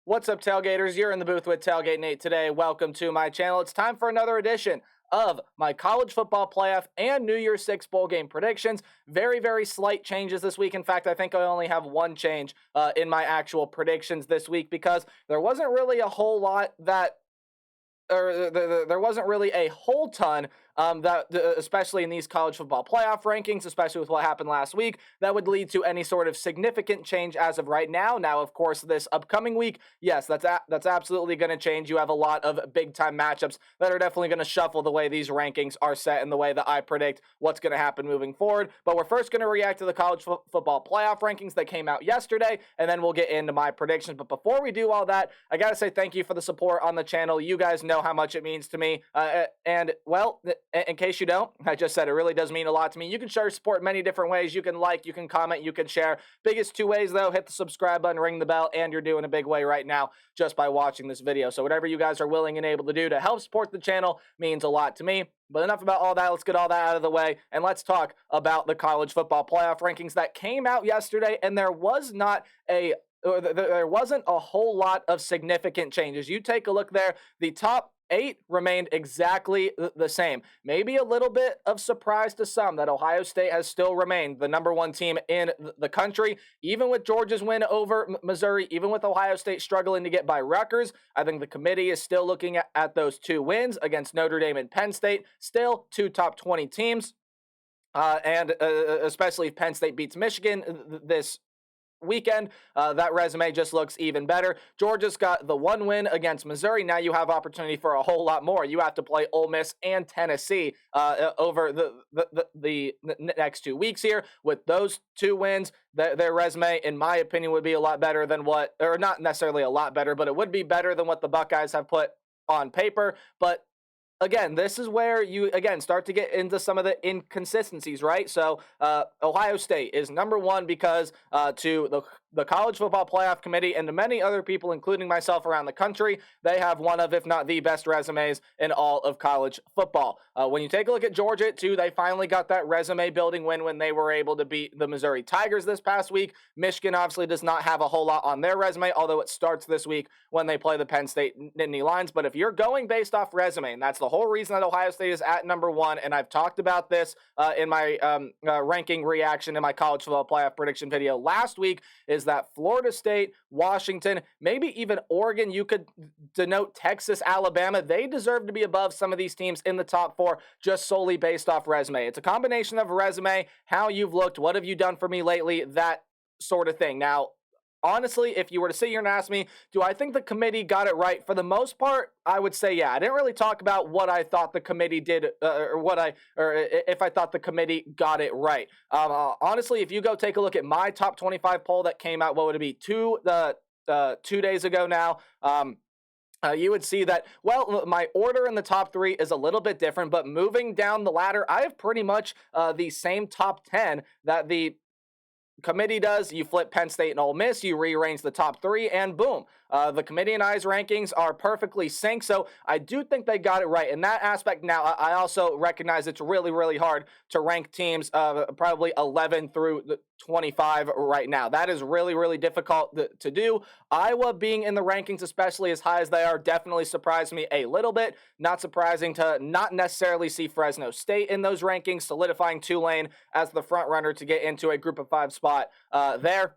What's up, Tailgaters? You're in the booth with Tailgate Nate today. Welcome to my channel. It's time for another edition of my college football playoff and New Year's Six bowl game predictions. Very slight changes this week. In fact, I think I only have one change in my actual predictions this week because there wasn't really a whole lot that there wasn't really a whole ton especially in these college football playoff rankings, especially with what happened last week, that would lead to any sort of significant change as of right now. Now, of course, this upcoming week, yes, that's absolutely going to change. You have a lot of big-time matchups that are definitely going to shuffle the way these rankings are set and the way that I predict what's going to happen moving forward. But we're first going to react to the college football playoff rankings that came out yesterday, and then we'll get into my predictions. But before we do all that, I got to say thank you for the support on the channel. You guys know how much it means to me. In case you don't, I just said it really does mean a lot to me. You can show your support many different ways. You can like, you can comment, you can share. Biggest two ways, though, hit the subscribe button, ring the bell, and you're doing a big way right now just by watching this video. So whatever you guys are willing and able to do to help support the channel means a lot to me. But enough about all that. Let's get all that out of the way, and let's talk about the college football playoff rankings that came out yesterday, and there wasn't a whole lot of significant changes. You take a look there, the top 8 remained exactly the same. Maybe a little bit of surprise to some that Ohio State has still remained the number 1 team in the country. Even with Georgia's win over Missouri, even with Ohio State struggling to get by Rutgers, I think the committee is still looking at those 2 wins against Notre Dame and Penn State. Still 2 top 20 teams. Especially if Penn State beats Michigan this weekend, that resume just looks even better. Georgia's got the 1 win against Missouri. Now you have opportunity for a whole lot more. You have to play Ole Miss and Tennessee over the next 2 weeks here. With those 2 wins, their resume, in my opinion, would be a lot better than or not necessarily a lot better, but it would be better than what the Buckeyes have put on paper. But again, this is where you, start to get into some of the inconsistencies, right? So Ohio State is number 1 because to the College Football Playoff Committee and to many other people, including myself around the country, they have one of, if not the best resumes in all of college football. When you take a look at Georgia, too, they finally got that resume-building win when they were able to beat the Missouri Tigers this past week. Michigan obviously does not have a whole lot on their resume, although it starts this week when they play the Penn State Nittany Lions. But if you're going based off resume, and that's the whole reason that Ohio State is at number 1, and I've talked about this in my ranking reaction in my college football playoff prediction video last week, is that Florida State, Washington, maybe even Oregon, you could denote Texas, Alabama, they deserve to be above some of these teams in the top 4 just solely based off resume. It's a combination of resume, how you've looked, what have you done for me lately, that sort of thing. Now, honestly, if you were to sit here and ask me, do I think the committee got it right? For the most part, I would say yeah. I didn't really talk about what I thought the committee did, or if I thought the committee got it right. Honestly, if you go take a look at my top 25 poll that came out, what would it be, 2 days ago now? You would see that, well, my order in the top 3 is a little bit different, but moving down the ladder, I have pretty much the same top 10 that the committee does. You flip Penn State and Ole Miss, you rearrange the top 3, and boom. The committee and I's rankings are perfectly synced, so I do think they got it right in that aspect. Now, I also recognize it's really hard to rank teams probably 11 through 25 right now. That is really difficult to do. Iowa being in the rankings, especially as high as they are, definitely surprised me a little bit. Not surprising to not necessarily see Fresno State in those rankings, solidifying Tulane as the front runner to get into a group of 5 spot there.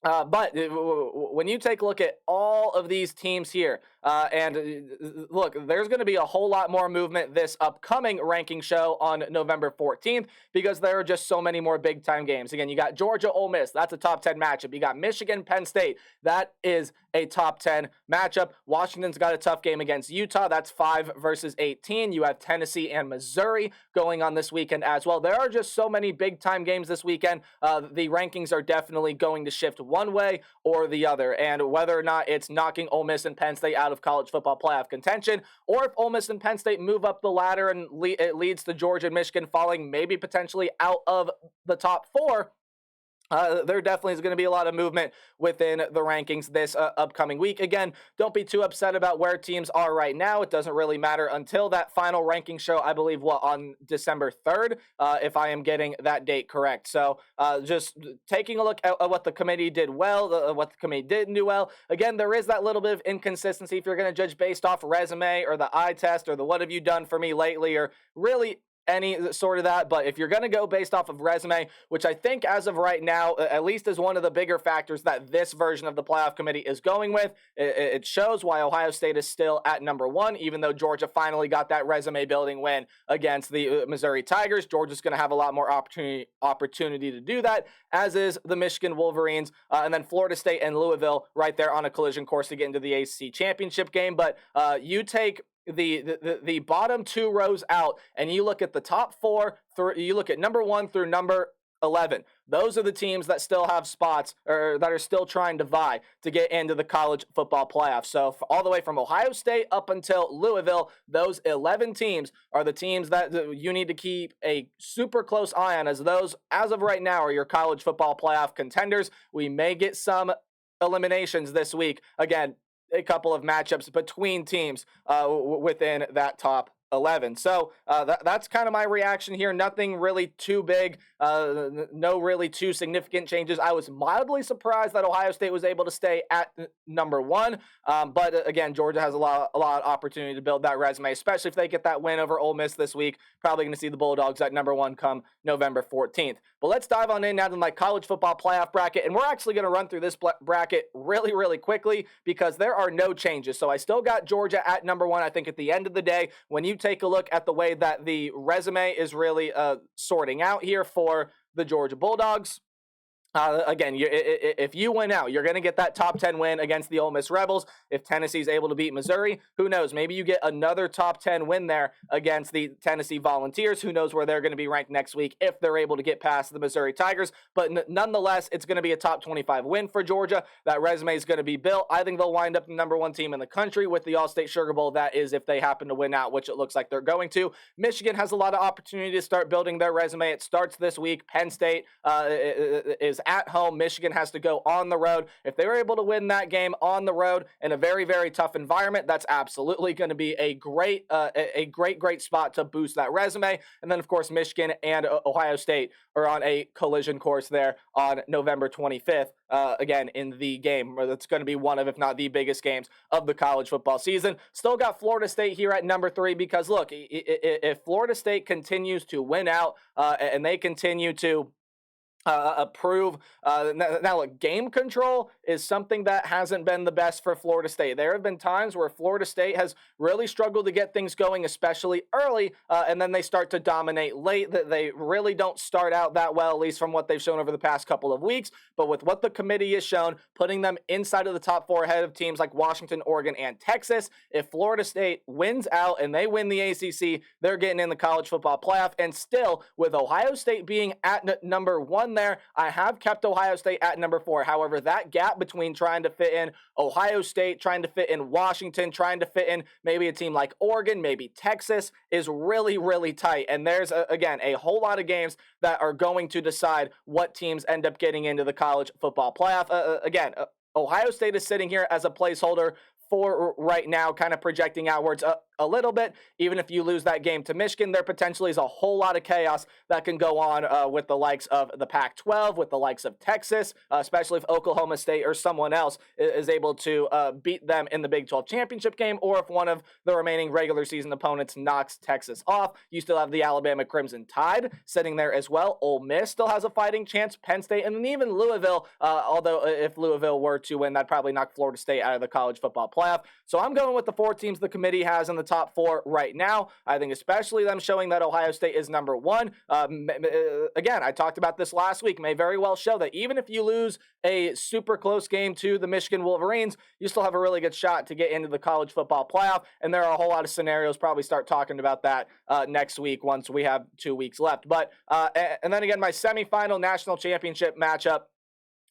But when you take a look at all of these teams here, look, there's going to be a whole lot more movement this upcoming ranking show on November 14th because there are just so many more big-time games. Again, you got Georgia, Ole Miss. That's a top 10 matchup. You got Michigan, Penn State. That is a top 10 matchup. Washington's got a tough game against Utah. That's 5 versus 18. You have Tennessee and Missouri going on this weekend as well. There are just so many big-time games this weekend. The rankings are definitely going to shift one way or the other, and whether or not it's knocking Ole Miss and Penn State out of college football playoff contention, or if Ole Miss and Penn State move up the ladder and it leads to Georgia and Michigan falling maybe potentially out of the top 4, There definitely is going to be a lot of movement within the rankings this upcoming week. Again, don't be too upset about where teams are right now. It doesn't really matter until that final ranking show, I believe, on December 3rd, if I am getting that date correct. So just taking a look at what the committee did well, what the committee didn't do well. Again, there is that little bit of inconsistency if you're going to judge based off resume or the eye test or the what have you done for me lately or really any sort of that. But if you're going to go based off of resume, which I think as of right now, at least is one of the bigger factors that this version of the playoff committee is going with, it shows why Ohio State is still at number one, even though Georgia finally got that resume building win against the Missouri Tigers. Georgia's going to have a lot more opportunity to do that, as is the Michigan Wolverines, and then Florida State and Louisville right there on a collision course to get into the ACC championship game. But you take the bottom two rows out and you look at the top four, you look at number 1 through number 11. Those are the teams that still have spots or that are still trying to vie to get into the college football playoff. So all the way from Ohio State up until Louisville, those 11 teams are the teams that you need to keep a super close eye on, as those, as of right now, are your college football playoff contenders. We may get some eliminations this week. Again, a couple of matchups between teams within that top 11. So that's kind of my reaction here. Nothing really too big, no really too significant changes. I was mildly surprised that Ohio State was able to stay at number 1, but again, Georgia has a lot of opportunity to build that resume, especially if they get that win over Ole Miss this week. Probably going to see the Bulldogs at number 1 come November 14th. But let's dive on in now to my college football playoff bracket, and we're actually going to run through this bracket really quickly because there are no changes. So I still got Georgia at number 1. I think at the end of the day, when you take a look at the way that the resume is really sorting out here for the Georgia Bulldogs, again, if you win out, you're going to get that top 10 win against the Ole Miss Rebels. If Tennessee's able to beat Missouri, who knows? Maybe you get another top 10 win there against the Tennessee Volunteers. Who knows where they're going to be ranked next week if they're able to get past the Missouri Tigers. But nonetheless, it's going to be a top 25 win for Georgia. That resume is going to be built. I think they'll wind up the number 1 team in the country with the All-State Sugar Bowl. That is if they happen to win out, which it looks like they're going to. Michigan has a lot of opportunity to start building their resume. It starts this week. Penn State is at home. Michigan has to go on the road. If they were able to win that game on the road in a very tough environment, that's absolutely going to be a great spot to boost that resume. And then, of course, Michigan and Ohio State are on a collision course there on November 25th. Again, in the game that's going to be one of, if not the biggest games of the college football season. Still got Florida State here at number 3 because, look, if Florida State continues to win out and they continue to approve. Now, look, game control is something that hasn't been the best for Florida State. There have been times where Florida State has really struggled to get things going, especially early, and then they start to dominate late. They really don't start out that well, at least from what they've shown over the past couple of weeks. But with what the committee has shown, putting them inside of the top 4 ahead of teams like Washington, Oregon, and Texas, if Florida State wins out and they win the ACC, they're getting in the college football playoff. And still, with Ohio State being at number 1 there, I have kept Ohio State at number 4. However, that gap between trying to fit in Ohio State, trying to fit in Washington, trying to fit in maybe a team like Oregon, maybe Texas, is really tight. And there's, again, a whole lot of games that are going to decide what teams end up getting into the college football playoff. Again, Ohio State is sitting here as a placeholder for right now, kind of projecting outwards a little bit. Even if you lose that game to Michigan, there potentially is a whole lot of chaos that can go on with the likes of the Pac-12, with the likes of Texas, especially if Oklahoma State or someone else is able to beat them in the Big 12 championship game, or if one of the remaining regular season opponents knocks Texas off. You still have the Alabama Crimson Tide sitting there as well. Ole Miss still has a fighting chance, Penn State, and then even Louisville, although if Louisville were to win, that'd probably knock Florida State out of the college football playoff. So I'm going with the 4 teams the committee has in the top 4 right now. I think especially them showing that Ohio State is number 1. Again, I talked about this last week, may very well show that even if you lose a super close game to the Michigan Wolverines, you still have a really good shot to get into the college football playoff. And there are a whole lot of scenarios, probably start talking about that next week once we have 2 weeks left. But and then again, my semifinal national championship matchup,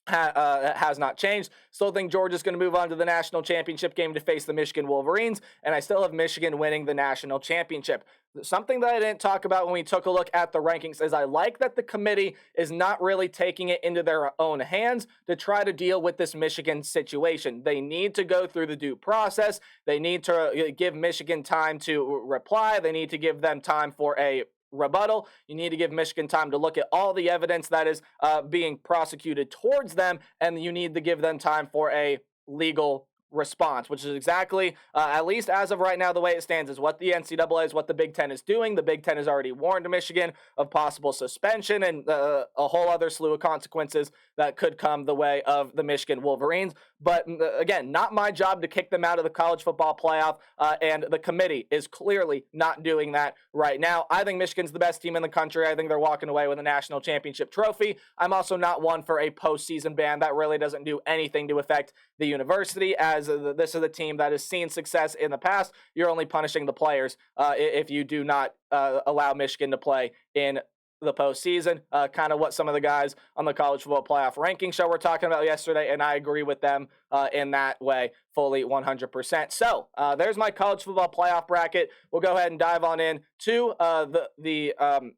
has not changed. Still think Georgia's going to move on to the national championship game to face the Michigan Wolverines, and I still have Michigan winning the national championship. Something that I didn't talk about when we took a look at the rankings is I like that the committee is not really taking it into their own hands to try to deal with this Michigan situation. They need to go through the due process. They need to give Michigan time to reply. They need to give them time for a rebuttal. You need to give Michigan time to look at all the evidence that is being prosecuted towards them, and you need to give them time for a legal response, which is exactly, at least as of right now, the way it stands is what the NCAA is, what the Big Ten is doing. The Big Ten has already warned Michigan of possible suspension and a whole other slew of consequences that could come the way of the Michigan Wolverines. But again, not my job to kick them out of the college football playoff, and the committee is clearly not doing that right now. I think Michigan's the best team in the country. I think they're walking away with a national championship trophy. I'm also not one for a postseason ban. That really doesn't do anything to affect the university, as this is a team that has seen success in the past. You're only punishing the players if you do not allow Michigan to play in the postseason, kind of what some of the guys on the college football playoff ranking show were talking about yesterday, and I agree with them in that way fully 100%. So there's my college football playoff bracket. We'll go ahead and dive on in to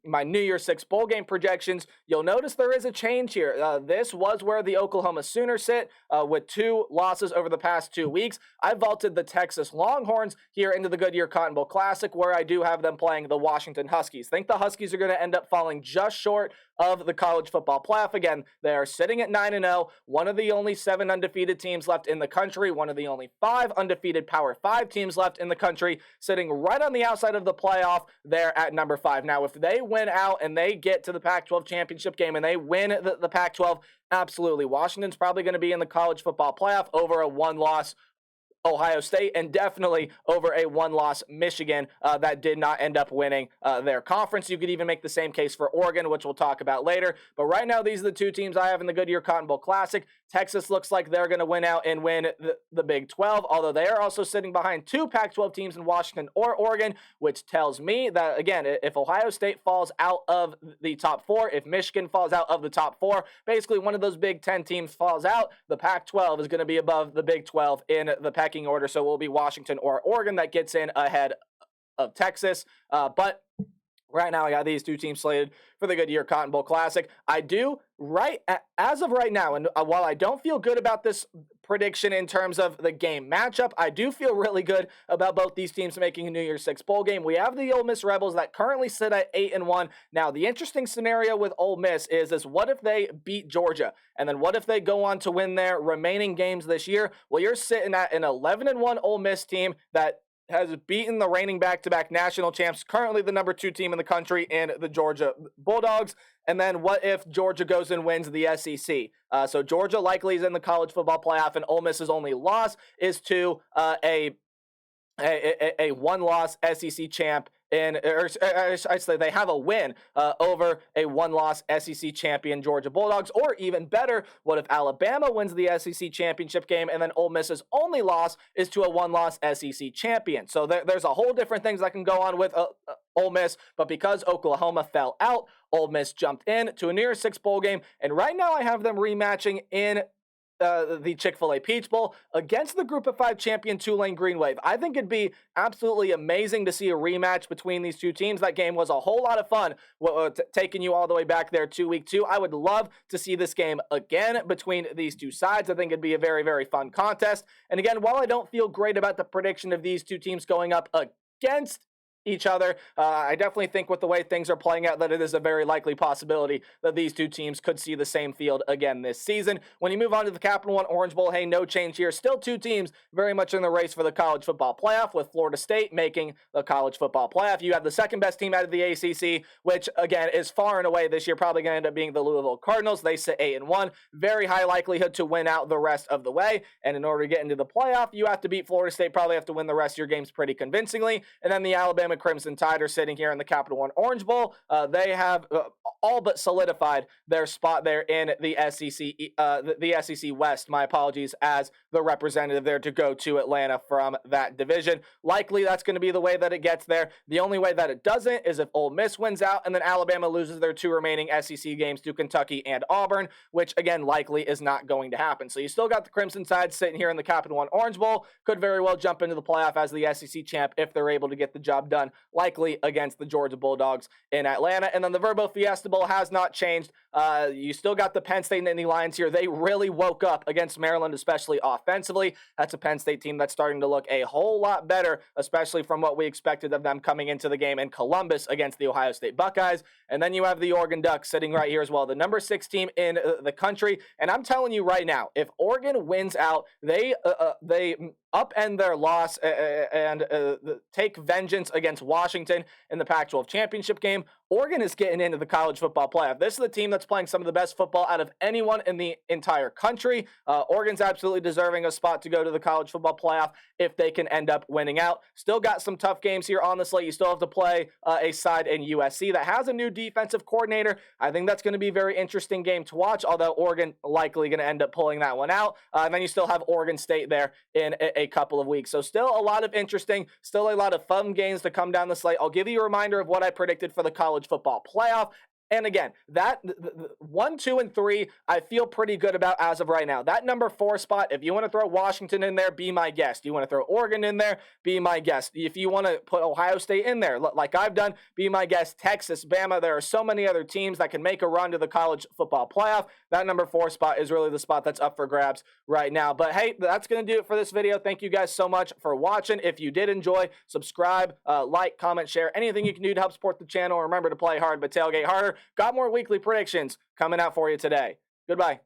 my New Year's Six bowl game projections. You'll notice there is a change here. This was where the Oklahoma Sooners sit with 2 losses over the past 2 weeks. I vaulted the Texas Longhorns here into the Goodyear Cotton Bowl Classic, where I do have them playing the Washington Huskies. Think the Huskies are going to end up falling just short of the college football playoff. Again, they are sitting at 9-0, one of the only 7 undefeated teams left in the country, one of the only 5 undefeated Power 5 teams left in the country, sitting right on the outside of the playoff there at number 5. Now, if they win out and they get to the Pac-12 championship game and they win the Pac-12, absolutely, Washington's probably going to be in the college football playoff over a 1-loss Ohio State, and definitely over a 1-loss Michigan that did not end up winning their conference. You could even make the same case for Oregon, which we'll talk about later. But right now, these are the 2 teams I have in the Goodyear Cotton Bowl Classic. Texas looks like they're going to win out and win the Big 12, although they are also sitting behind 2 Pac-12 teams in Washington or Oregon, which tells me that, again, if Ohio State falls out of the top 4, if Michigan falls out of the top 4, basically one of those Big 10 teams falls out, the Pac-12 is going to be above the Big 12 in the pecking order, so it will be Washington or Oregon that gets in ahead of Texas. But right now, I got these 2 teams slated for the Goodyear Cotton Bowl Classic. I do, as of right now, and while I don't feel good about this prediction in terms of the game matchup, I do feel really good about both these teams making a New Year's Six bowl game. We have the Ole Miss Rebels that currently sit at 8-1. Now, the interesting scenario with Ole Miss is what if they beat Georgia? And then what if they go on to win their remaining games this year? Well, you're sitting at an 11-1 Ole Miss team that has beaten the reigning back-to-back national champs, currently the number 2 team in the country in the Georgia Bulldogs. And then what if Georgia goes and wins the SEC? So Georgia likely is in the college football playoff, and Ole Miss's only loss is to a 1-loss SEC champ. I'd say they have a win over a 1-loss SEC champion Georgia Bulldogs. Or even better, what if Alabama wins the SEC championship game and then Ole Miss's only loss is to a 1-loss SEC champion? So there's a whole different things that can go on with Ole Miss, but because Oklahoma fell out, Ole Miss jumped in to a New Year's Six bowl game, and right now I have them rematching in the Chick-fil-A Peach Bowl against the Group of 5 champion Tulane Green Wave. I think it'd be absolutely amazing to see a rematch between these 2 teams. That game was a whole lot of fun, taking you all the way back there to week 2. I would love to see this game again between these 2 sides. I think it'd be a very, very fun contest. And again, while I don't feel great about the prediction of these 2 teams going up against each other, I definitely think with the way things are playing out that it is a very likely possibility that these 2 teams could see the same field again this season. When you move on to the Capital One Orange Bowl, hey, no change here. Still 2 teams very much in the race for the college football playoff, with Florida State making the college football playoff. You have the second best team out of the ACC, which again is far and away this year probably going to end up being the Louisville Cardinals. They sit 8-1, very high likelihood to win out the rest of the way. And in order to get into the playoff, you have to beat Florida State, probably have to win the rest of your games pretty convincingly. And then the Alabama Alabama Crimson Tide are sitting here in the Capital One Orange Bowl. They have all but solidified their spot there in the SEC, the SEC West, my apologies, as the representative there to go to Atlanta from that division. Likely that's going to be the way that it gets there. The only way that it doesn't is if Ole Miss wins out and then Alabama loses their 2 remaining SEC games to Kentucky and Auburn, which again likely is not going to happen. So you still got the Crimson Tide sitting here in the Capital One Orange Bowl, could very well jump into the playoff as the SEC champ if they're able to get the job done, likely against the Georgia Bulldogs in Atlanta. And then the Verbo Fiesta Bowl has not changed. You still got the Penn State Nittany Lions here. They really woke up against Maryland, especially offensively. That's a Penn State team that's starting to look a whole lot better, especially from what we expected of them coming into the game in Columbus against the Ohio State Buckeyes. And then you have the Oregon Ducks sitting right here as well, the number 6 team in the country. And I'm telling you right now, if Oregon wins out, they upend their loss and take vengeance against Washington in the Pac-12 championship game. Oregon is getting into the college football playoff. This is the team that's playing some of the best football out of anyone in the entire country. Oregon's absolutely deserving a spot to go to the college football playoff if they can end up winning out. Still got some tough games here on the slate. You still have to play a side in USC that has a new defensive coordinator. I think that's going to be a very interesting game to watch, although Oregon likely going to end up pulling that one out. And then you still have Oregon State there in a couple of weeks. So still a lot of interesting, still a lot of fun games to come down the slate. I'll give you a reminder of what I predicted for the college football playoff. And again, that 1, 2, and 3, I feel pretty good about as of right now. That number 4 spot, if you want to throw Washington in there, be my guest. You want to throw Oregon in there, be my guest. If you want to put Ohio State in there, like I've done, be my guest. Texas, Bama, there are so many other teams that can make a run to the college football playoff. That number 4 spot is really the spot that's up for grabs right now. But hey, that's going to do it for this video. Thank you guys so much for watching. If you did enjoy, subscribe, like, comment, share, anything you can do to help support the channel. Remember to play hard, but tailgate harder. Got more weekly predictions coming out for you today. Goodbye.